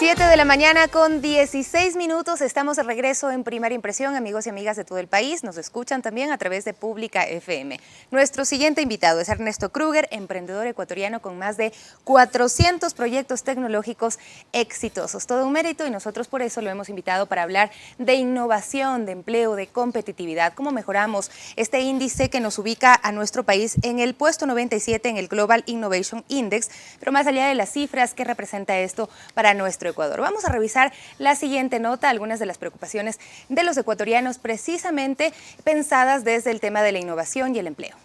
7 de la mañana con 16 minutos, estamos de regreso en Primera Impresión, amigos y amigas de todo el país, nos escuchan también a través de Pública FM. Nuestro siguiente invitado es Ernesto Kruger, emprendedor ecuatoriano con más de 400 proyectos tecnológicos exitosos, todo un mérito, y nosotros por eso lo hemos invitado para hablar de innovación, de empleo, de competitividad, cómo mejoramos este índice que nos ubica a nuestro país en el puesto 97 en el Global Innovation Index, pero más allá de las cifras, ¿qué representa esto para nuestro Ecuador? Vamos a revisar la siguiente nota, algunas de las preocupaciones de los ecuatorianos precisamente pensadas desde el tema de la innovación y el empleo.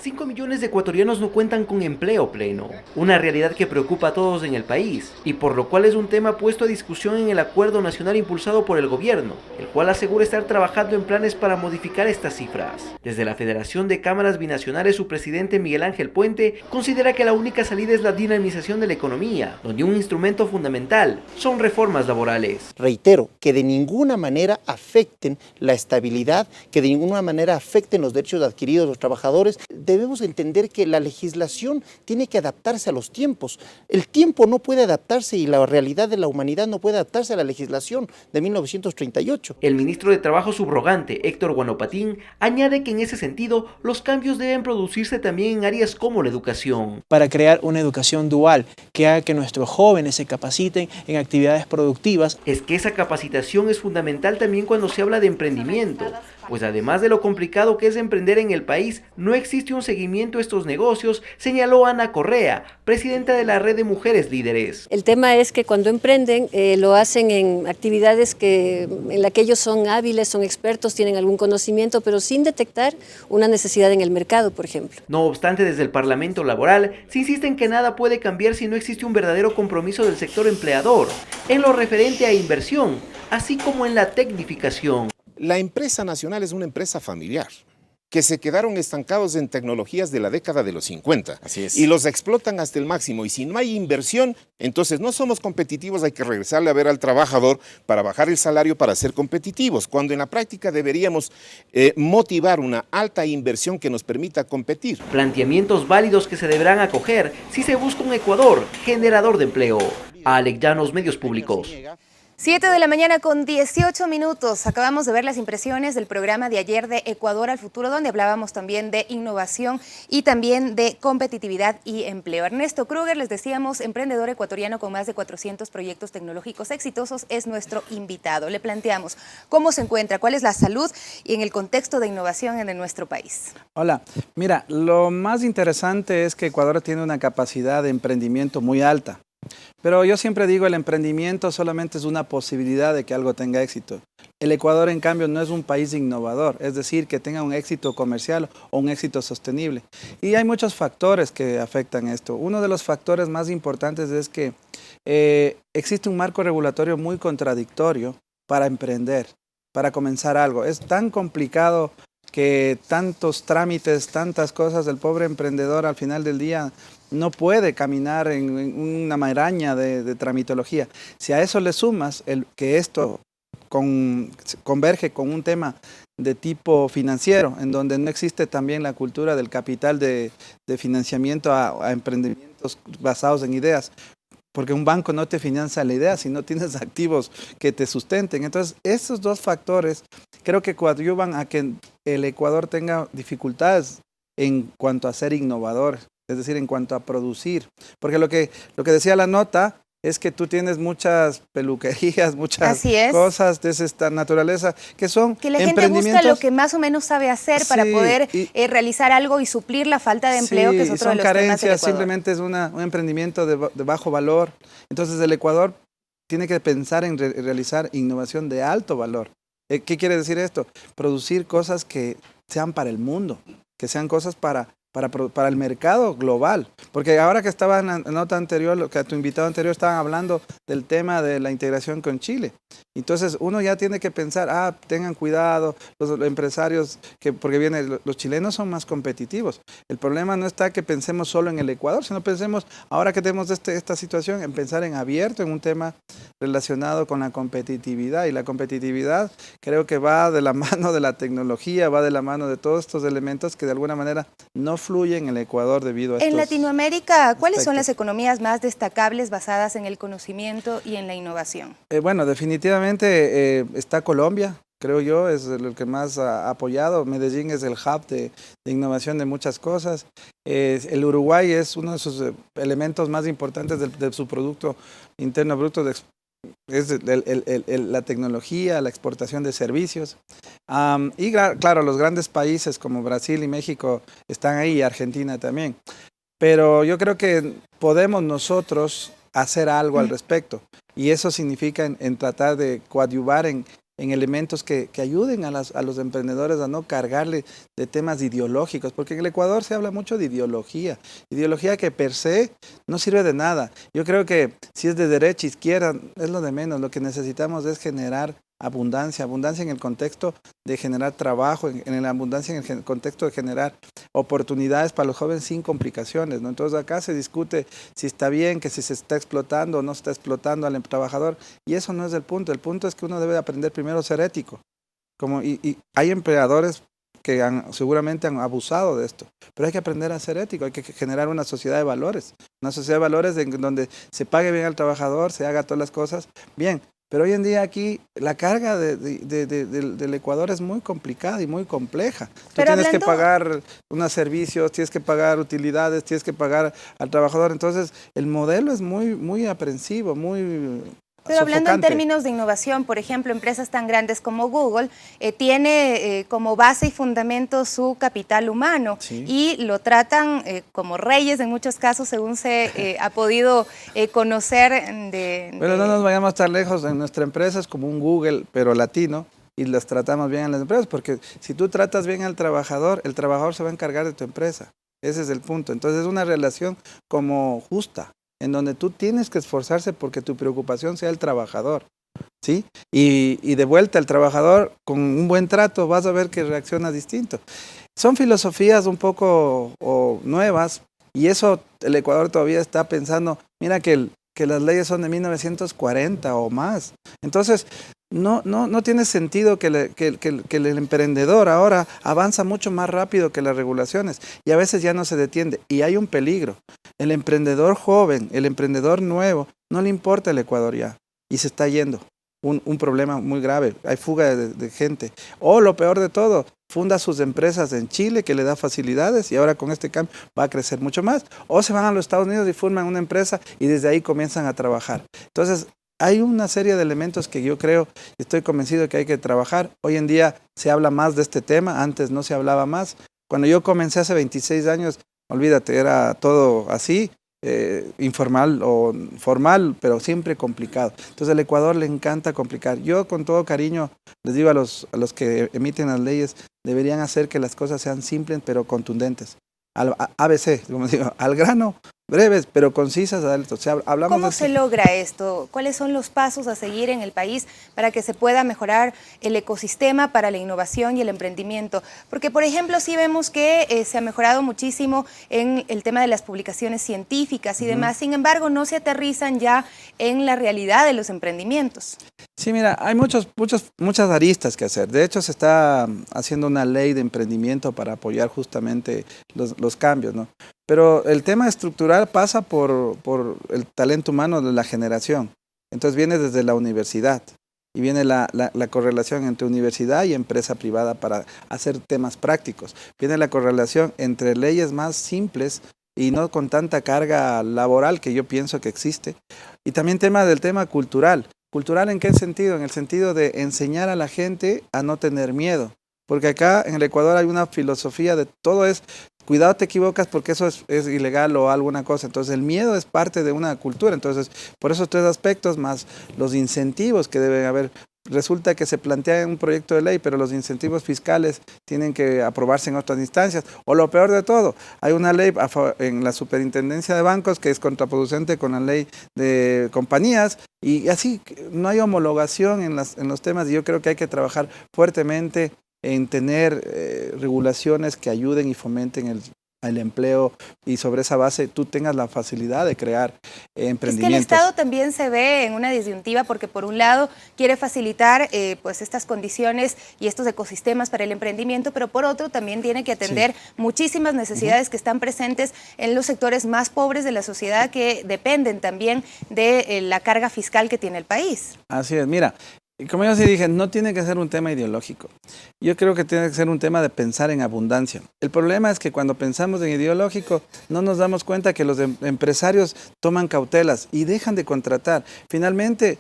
5 millones de ecuatorianos no cuentan con empleo pleno, una realidad que preocupa a todos en el país y por lo cual es un tema puesto a discusión en el acuerdo nacional impulsado por el gobierno, el cual asegura estar trabajando en planes para modificar estas cifras. Desde la Federación de Cámaras Binacionales, su presidente Miguel Ángel Puente considera que la única salida es la dinamización de la economía, donde un instrumento fundamental son reformas laborales. Reitero, que de ninguna manera afecten la estabilidad, que de ninguna manera afecten los derechos adquiridos de los trabajadores. Debemos entender que la legislación tiene que adaptarse a los tiempos. El tiempo no puede adaptarse y la realidad de la humanidad no puede adaptarse a la legislación de 1938. El ministro de Trabajo subrogante, Héctor Guanopatín, añade que en ese sentido los cambios deben producirse también en áreas como la educación. Para crear una educación dual que haga que nuestros jóvenes se capaciten en actividades productivas. Es que esa capacitación es fundamental también cuando se habla de emprendimiento, pues además de lo complicado que es emprender en el país, no existe un seguimiento a estos negocios, señaló Ana Correa, presidenta de la Red de Mujeres Líderes. El tema es que cuando emprenden lo hacen en actividades en las que ellos son hábiles, son expertos, tienen algún conocimiento, pero sin detectar una necesidad en el mercado, por ejemplo. No obstante, desde el Parlamento Laboral se insiste en que nada puede cambiar si no existe un verdadero compromiso del sector empleador, en lo referente a inversión, así como en la tecnificación. La empresa nacional es una empresa familiar, que se quedaron estancados en tecnologías de la década de los 50. Así es. Y los explotan hasta el máximo. Y si no hay inversión, entonces no somos competitivos, hay que regresarle a ver al trabajador para bajar el salario para ser competitivos, cuando en la práctica deberíamos motivar una alta inversión que nos permita competir. Planteamientos válidos que se deberán acoger si se busca un Ecuador generador de empleo. Alex Llanos, Medios Públicos. 7 de la mañana con 18 minutos. Acabamos de ver las impresiones del programa de ayer de Ecuador al Futuro, donde hablábamos también de innovación y también de competitividad y empleo. Ernesto Kruger, les decíamos, emprendedor ecuatoriano con más de 400 proyectos tecnológicos exitosos, es nuestro invitado. Le planteamos cómo se encuentra, cuál es la salud y en el contexto de innovación en nuestro país. Hola, mira, lo más interesante es que Ecuador tiene una capacidad de emprendimiento muy alta. Pero yo siempre digo, el emprendimiento solamente es una posibilidad de que algo tenga éxito. El Ecuador, en cambio, no es un país innovador, es decir, que tenga un éxito comercial o un éxito sostenible. Y hay muchos factores que afectan esto. Uno de los factores más importantes es que existe un marco regulatorio muy contradictorio para emprender, para comenzar algo. Es tan complicado que tantos trámites, tantas cosas, el pobre emprendedor al final del día no puede caminar en una maraña de tramitología. Si a eso le sumas que esto converge con un tema de tipo financiero, en donde no existe también la cultura del capital de financiamiento a emprendimientos basados en ideas, porque un banco no te financia la idea si no tienes activos que te sustenten. Entonces, esos dos factores creo que coadyuvan a que el Ecuador tenga dificultades en cuanto a ser innovador, es decir, en cuanto a producir. Porque lo que decía la nota es que tú tienes muchas peluquerías, muchas cosas de esta naturaleza que son que la gente busca lo que más o menos sabe hacer para poder realizar algo y suplir la falta de empleo, que es otro de los temas del Ecuador. Simplemente es un emprendimiento de bajo valor. Entonces el Ecuador tiene que pensar en realizar innovación de alto valor. ¿Qué quiere decir esto? Producir cosas que sean para el mundo, que sean cosas para el mercado global. Porque ahora que estaba en la nota anterior, que a tu invitado anterior estaban hablando del tema de la integración con Chile. Entonces uno ya tiene que pensar, tengan cuidado, los empresarios, porque los chilenos son más competitivos. El problema no está que pensemos solo en el Ecuador, sino pensemos, ahora que tenemos esta situación, en pensar en abierto, en un tema relacionado con la competitividad. Y la competitividad creo que va de la mano de la tecnología, va de la mano de todos estos elementos que de alguna manera no fluyen en el Ecuador debido a estos En Latinoamérica, ¿cuáles son aspectos. las economías más destacables basadas en el conocimiento y en la innovación? Bueno, definitivamente está Colombia, creo yo, es el que más ha apoyado. Medellín es el hub de innovación de muchas cosas. El Uruguay es uno de sus elementos más importantes de su Producto Interno Bruto, es la tecnología, la exportación de servicios. Y claro, los grandes países como Brasil y México están ahí, y Argentina también. Pero yo creo que podemos nosotros hacer algo al respecto. Y eso significa en tratar de coadyuvar en elementos que ayuden a los emprendedores a no cargarle de temas ideológicos, porque en el Ecuador se habla mucho de ideología que per se no sirve de nada. Yo creo que si es de derecha, izquierda, es lo de menos. Lo que necesitamos es generar abundancia en el contexto de generar trabajo, en la abundancia en el contexto de generar oportunidades para los jóvenes sin complicaciones, ¿no? Entonces acá se discute si está bien, que si se está explotando o no se está explotando al trabajador, y eso no es el punto es que uno debe aprender primero a ser ético, y hay empleadores que seguramente han abusado de esto, pero hay que aprender a ser ético, hay que generar una sociedad de valores en donde se pague bien al trabajador, se haga todas las cosas bien. Pero hoy en día aquí la carga del Ecuador es muy complicada y muy compleja. Tú tienes que pagar unos servicios, tienes que pagar utilidades, tienes que pagar al trabajador. Entonces el modelo es muy aprensivo, muy Pero hablando sofocante. en términos de innovación, por ejemplo, empresas tan grandes como Google tiene como base y fundamento su capital humano, Sí. y lo tratan como reyes en muchos casos, según se ha podido conocer. Pero no nos vayamos tan lejos. En nuestra empresa es como un Google, pero latino, y las tratamos bien en las empresas, porque si tú tratas bien al trabajador, el trabajador se va a encargar de tu empresa. Ese es el punto. Entonces es una relación como justa, en donde tú tienes que esforzarse porque tu preocupación sea el trabajador, ¿sí? Y de vuelta, el trabajador con un buen trato vas a ver que reacciona distinto. Son filosofías un poco nuevas, y eso el Ecuador todavía está pensando, mira que las leyes son de 1940 o más. Entonces, no tiene sentido que el emprendedor ahora avanza mucho más rápido que las regulaciones, y a veces ya no se detiene, y hay un peligro. El emprendedor joven, el emprendedor nuevo, no le importa el Ecuador ya, y se está yendo. Un problema muy grave, hay fuga de gente. O lo peor de todo, funda sus empresas en Chile, que le da facilidades, y ahora con este cambio va a crecer mucho más. O se van a los Estados Unidos y forman una empresa y desde ahí comienzan a trabajar. Entonces, hay una serie de elementos que yo creo, estoy convencido que hay que trabajar. Hoy en día se habla más de este tema, antes no se hablaba más. Cuando yo comencé hace 26 años, olvídate, era todo así, informal o formal, pero siempre complicado. Entonces al Ecuador le encanta complicar. Yo con todo cariño les digo a los que emiten las leyes, deberían hacer que las cosas sean simples pero contundentes. ABC, como digo, al grano, breves pero concisas. O sea, hablamos ¿Cómo se logra esto? ¿Cuáles son los pasos a seguir en el país para que se pueda mejorar el ecosistema para la innovación y el emprendimiento? Porque, por ejemplo, sí vemos que se ha mejorado muchísimo en el tema de las publicaciones científicas y demás, sin embargo, no se aterrizan ya en la realidad de los emprendimientos. Sí, mira, hay muchas aristas que hacer. De hecho, se está haciendo una ley de emprendimiento para apoyar justamente los cambios, ¿no? Pero el tema estructural pasa por el talento humano de la generación. Entonces viene desde la universidad y viene la correlación entre universidad y empresa privada para hacer temas prácticos. Viene la correlación entre leyes más simples y no con tanta carga laboral que yo pienso que existe. Y también del tema cultural. ¿Cultural en qué sentido? En el sentido de enseñar a la gente a no tener miedo. Porque acá en el Ecuador hay una filosofía de todo es, cuidado te equivocas porque eso es ilegal o alguna cosa. Entonces el miedo es parte de una cultura. Entonces por esos tres aspectos más los incentivos que deben haber. resulta que se plantea un proyecto de ley, pero los incentivos fiscales tienen que aprobarse en otras instancias. O lo peor de todo, hay una ley en la superintendencia de bancos que es contraproducente con la ley de compañías, y así no hay homologación en los temas, y yo creo que hay que trabajar fuertemente en tener regulaciones que ayuden y fomenten el empleo, y sobre esa base tú tengas la facilidad de crear emprendimientos. Es que el Estado también se ve en una disyuntiva porque por un lado quiere facilitar pues estas condiciones y estos ecosistemas para el emprendimiento, pero por otro también tiene que atender muchísimas necesidades que están presentes en los sectores más pobres de la sociedad que dependen también de la carga fiscal que tiene el país. Así es, mira. Y como yo sí dije, no tiene que ser un tema ideológico. Yo creo que tiene que ser un tema de pensar en abundancia. El problema es que cuando pensamos en ideológico, no nos damos cuenta que los empresarios toman cautelas y dejan de contratar. Finalmente,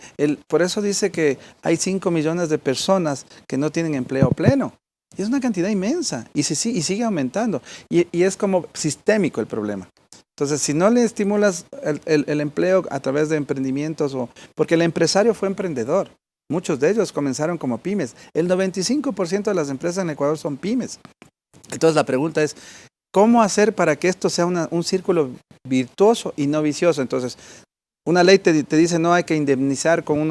por eso dice que hay 5 millones de personas que no tienen empleo pleno. Y es una cantidad inmensa y sigue aumentando. Y es como sistémico el problema. Entonces, si no le estimulas el empleo a través de emprendimientos, porque el empresario fue emprendedor. Muchos de ellos comenzaron como pymes. El 95% de las empresas en Ecuador son pymes. Entonces la pregunta es, ¿cómo hacer para que esto sea un círculo virtuoso y no vicioso? Entonces, una ley te dice no hay que indemnizar con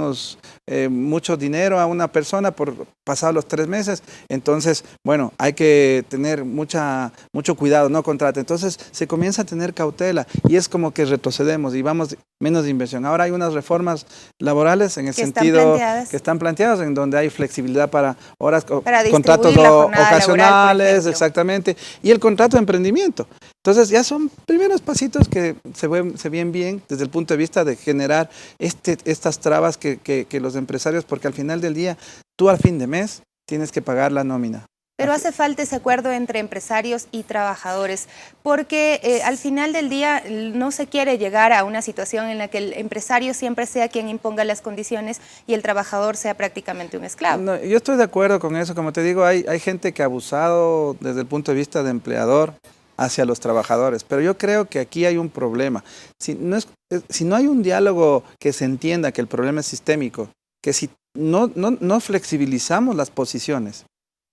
mucho dinero a una persona por pasados los 3 meses. Entonces, bueno, hay que tener mucho cuidado, no contrate. Entonces se comienza a tener cautela y es como que retrocedemos y vamos menos de inversión. Ahora hay unas reformas laborales en el sentido que están planteadas, en donde hay flexibilidad para horas, contratos ocasionales, exactamente, y el contrato de emprendimiento. Entonces ya son primeros pasitos que se ven bien desde el punto de vista de generar estas trabas que los empresarios, porque al final del día, tú al fin de mes tienes que pagar la nómina. Pero hace falta ese acuerdo entre empresarios y trabajadores, porque al final del día no se quiere llegar a una situación en la que el empresario siempre sea quien imponga las condiciones y el trabajador sea prácticamente un esclavo. No, yo estoy de acuerdo con eso, como te digo, hay gente que ha abusado desde el punto de vista de empleador hacia los trabajadores, pero yo creo que aquí hay un problema. Si no hay un diálogo que se entienda que el problema es sistémico, que si no flexibilizamos las posiciones,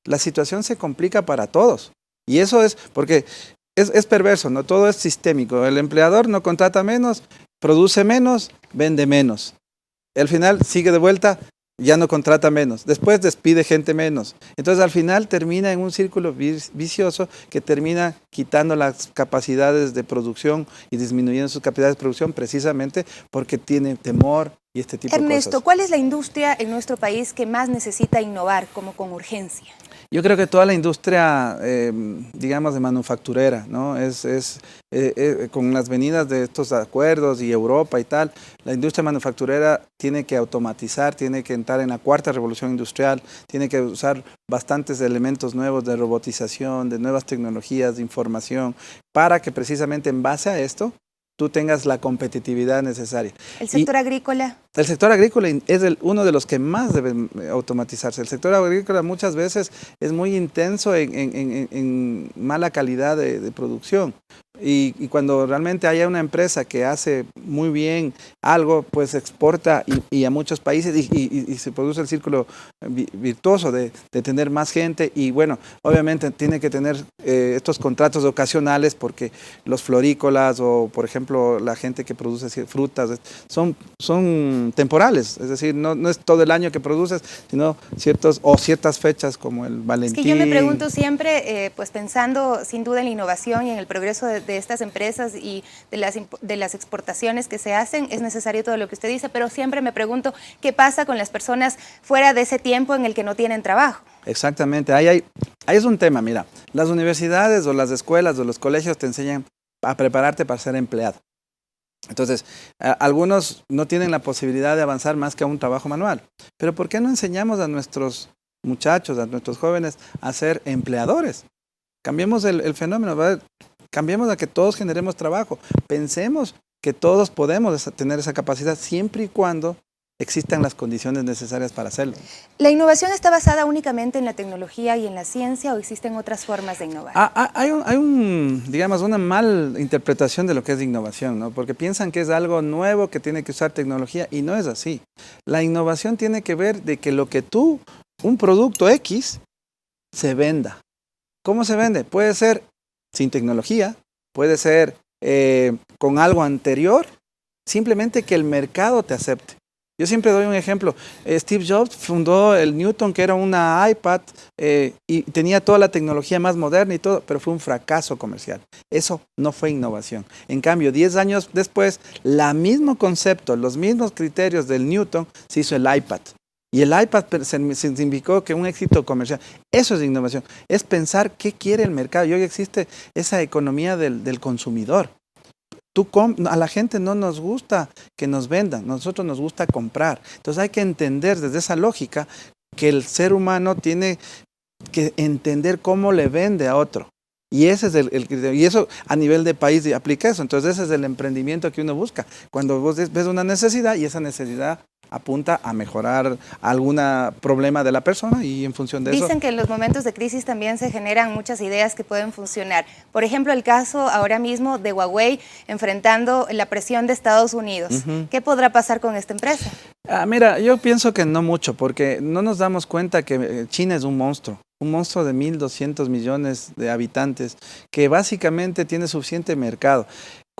la situación se complica para todos. Y eso es porque es perverso, ¿no? Todo es sistémico. El empleador no contrata menos, produce menos, vende menos. Al final sigue de vuelta, ya no contrata menos. Después despide gente menos. Entonces al final termina en un círculo vicioso que termina quitando las capacidades de producción y disminuyendo sus capacidades de producción precisamente porque tiene temor y este tipo de cosas. Ernesto, ¿cuál es la industria en nuestro país que más necesita innovar como con urgencia? Yo creo que toda la industria, digamos, de manufacturera, ¿no? Con las venidas de estos acuerdos y Europa y tal, la industria manufacturera tiene que automatizar, tiene que entrar en la 4ª revolución industrial, tiene que usar bastantes elementos nuevos de robotización, de nuevas tecnologías, de información, para que precisamente en base a esto tú tengas la competitividad necesaria. ¿El sector agrícola? El sector agrícola es uno de los que más deben automatizarse. El sector agrícola muchas veces es muy intenso en mala calidad de producción. Y cuando realmente haya una empresa que hace muy bien algo, pues exporta y a muchos países y se produce el círculo virtuoso de tener más gente. Y bueno, obviamente tiene que tener estos contratos ocasionales porque los florícolas o, por ejemplo, la gente que produce frutas son temporales. Es decir, no es todo el año que produces, sino ciertas fechas como el Valentín. Es que yo me pregunto siempre, pues pensando sin duda en la innovación y en el progreso de estas empresas y de las exportaciones que se hacen, es necesario todo lo que usted dice, pero siempre me pregunto qué pasa con las personas fuera de ese tiempo en el que no tienen trabajo. Exactamente, ahí es un tema. Mira, las universidades o las escuelas o los colegios te enseñan a prepararte para ser empleado. Entonces, algunos no tienen la posibilidad de avanzar más que a un trabajo manual. Pero ¿por qué no enseñamos a nuestros muchachos, a nuestros jóvenes a ser empleadores? Cambiemos el fenómeno, ¿verdad? Cambiemos a que todos generemos trabajo. Pensemos que todos podemos tener esa capacidad siempre y cuando existan las condiciones necesarias para hacerlo. ¿La innovación está basada únicamente en la tecnología y en la ciencia o existen otras formas de innovar? Digamos, una mala interpretación de lo que es innovación, ¿no? Porque piensan que es algo nuevo que tiene que usar tecnología y no es así. La innovación tiene que ver de que lo que un producto X, se venda. ¿Cómo se vende? Puede ser sin tecnología, puede ser con algo anterior, simplemente que el mercado te acepte. Yo siempre doy un ejemplo. Steve Jobs fundó el Newton, que era una iPad, y tenía toda la tecnología más moderna y todo, pero fue un fracaso comercial. Eso no fue innovación. En cambio, 10 años después, el mismo concepto, los mismos criterios del Newton, se hizo el iPad. Y el iPad significó que un éxito comercial. Eso es innovación. Es pensar qué quiere el mercado. Y hoy existe esa economía del consumidor. A la gente no nos gusta que nos vendan, nosotros nos gusta comprar. Entonces hay que entender desde esa lógica que el ser humano tiene que entender cómo le vende a otro. Y ese es el criterio. Y eso a nivel de país aplica eso. Entonces ese es el emprendimiento que uno busca. Cuando vos ves una necesidad y esa necesidad apunta a mejorar algún problema de la persona y en función de eso... Dicen que en los momentos de crisis también se generan muchas ideas que pueden funcionar. Por ejemplo, el caso ahora mismo de Huawei enfrentando la presión de Estados Unidos. ¿Qué podrá pasar con esta empresa? Mira, yo pienso que no mucho, porque no nos damos cuenta que China es un monstruo de 1.200 millones de habitantes, que básicamente tiene suficiente mercado.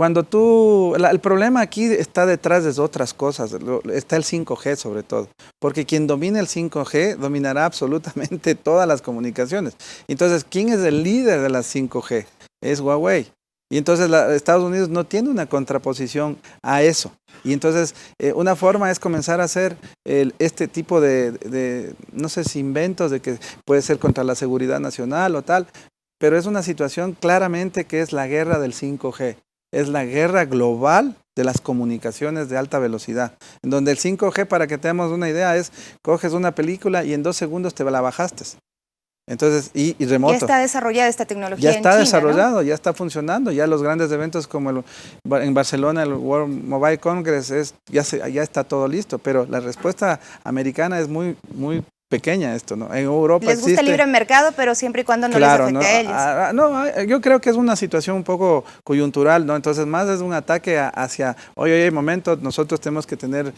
El problema aquí está detrás de otras cosas, está el 5G sobre todo, porque quien domine el 5G dominará absolutamente todas las comunicaciones. Entonces, ¿quién es el líder de las 5G? Es Huawei. Y entonces Estados Unidos no tiene una contraposición a eso. Y entonces una forma es comenzar a hacer este tipo de, no sé si inventos, de que puede ser contra la seguridad nacional o tal, pero es una situación claramente que es la guerra del 5G. Es la guerra global de las comunicaciones de alta velocidad, en donde el 5G, para que tengamos una idea, es coges una película y en 2 segundos te la bajaste. Entonces, y remoto. Ya está desarrollada esta tecnología en China. Ya está desarrollado, ¿no? Ya está funcionando. Ya los grandes eventos como en Barcelona, el World Mobile Congress, ya está todo listo. Pero la respuesta americana es muy, muy pequeña esto, ¿no? En Europa les gusta el libre mercado, pero siempre y cuando no les afecte a ellos. Yo creo que es una situación un poco coyuntural, ¿no? Entonces más es un ataque hacia, oye, momento, nosotros tenemos que tener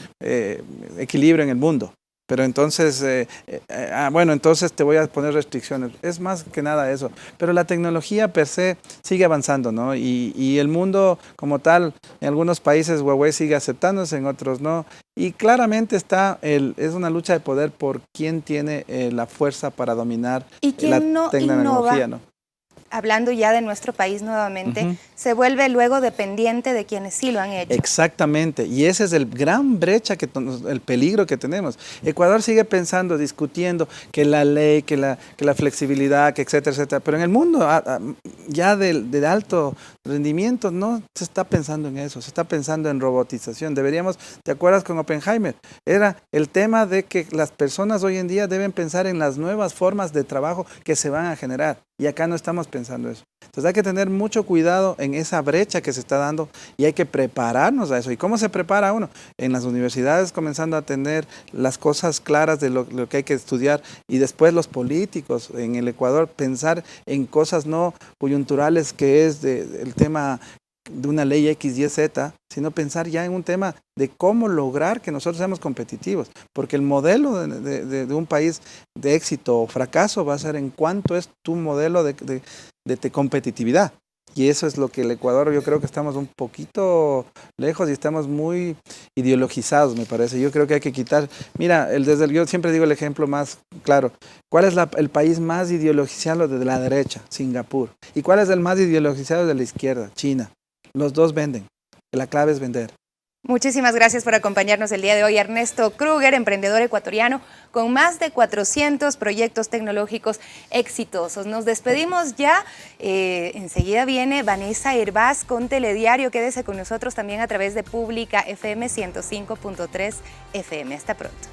equilibrio en el mundo. Pero entonces, entonces te voy a poner restricciones. Es más que nada eso. Pero la tecnología per se sigue avanzando, ¿no? Y el mundo como tal, en algunos países Huawei sigue aceptándose, en otros no. Y claramente es una lucha de poder por quién tiene la fuerza para dominar la tecnología, ¿no? Hablando ya de nuestro país nuevamente, se vuelve luego dependiente de quienes sí lo han hecho. Exactamente, y ese es el gran brecha, el peligro que tenemos. Ecuador sigue pensando, discutiendo que la ley, que la flexibilidad, que etcétera, etcétera, pero en el mundo ya de alto rendimiento no se está pensando en eso, se está pensando en robotización. ¿Te acuerdas con Oppenheimer? Era el tema de que las personas hoy en día deben pensar en las nuevas formas de trabajo que se van a generar. Y acá no estamos pensando eso. Entonces hay que tener mucho cuidado en esa brecha que se está dando y hay que prepararnos a eso. ¿Y cómo se prepara uno? En las universidades comenzando a tener las cosas claras de lo que hay que estudiar y después los políticos en el Ecuador pensar en cosas no coyunturales que es el tema de una ley X, Y, Z, sino pensar ya en un tema de cómo lograr que nosotros seamos competitivos, porque el modelo de un país de éxito o fracaso va a ser en cuánto es tu modelo de competitividad. Y eso es lo que el Ecuador, yo creo que estamos un poquito lejos y estamos muy ideologizados, me parece. Yo creo que hay que quitar, mira, yo siempre digo el ejemplo más claro. ¿Cuál es el país más ideologizado de la derecha? Singapur. ¿Y cuál es el más ideologizado de la izquierda? China. Los dos venden. La clave es vender. Muchísimas gracias por acompañarnos el día de hoy, Ernesto Kruger, emprendedor ecuatoriano con más de 400 proyectos tecnológicos exitosos. Nos despedimos ya. Enseguida viene Vanessa Hervás con Telediario. Quédese con nosotros también a través de Pública FM 105.3 FM. Hasta pronto.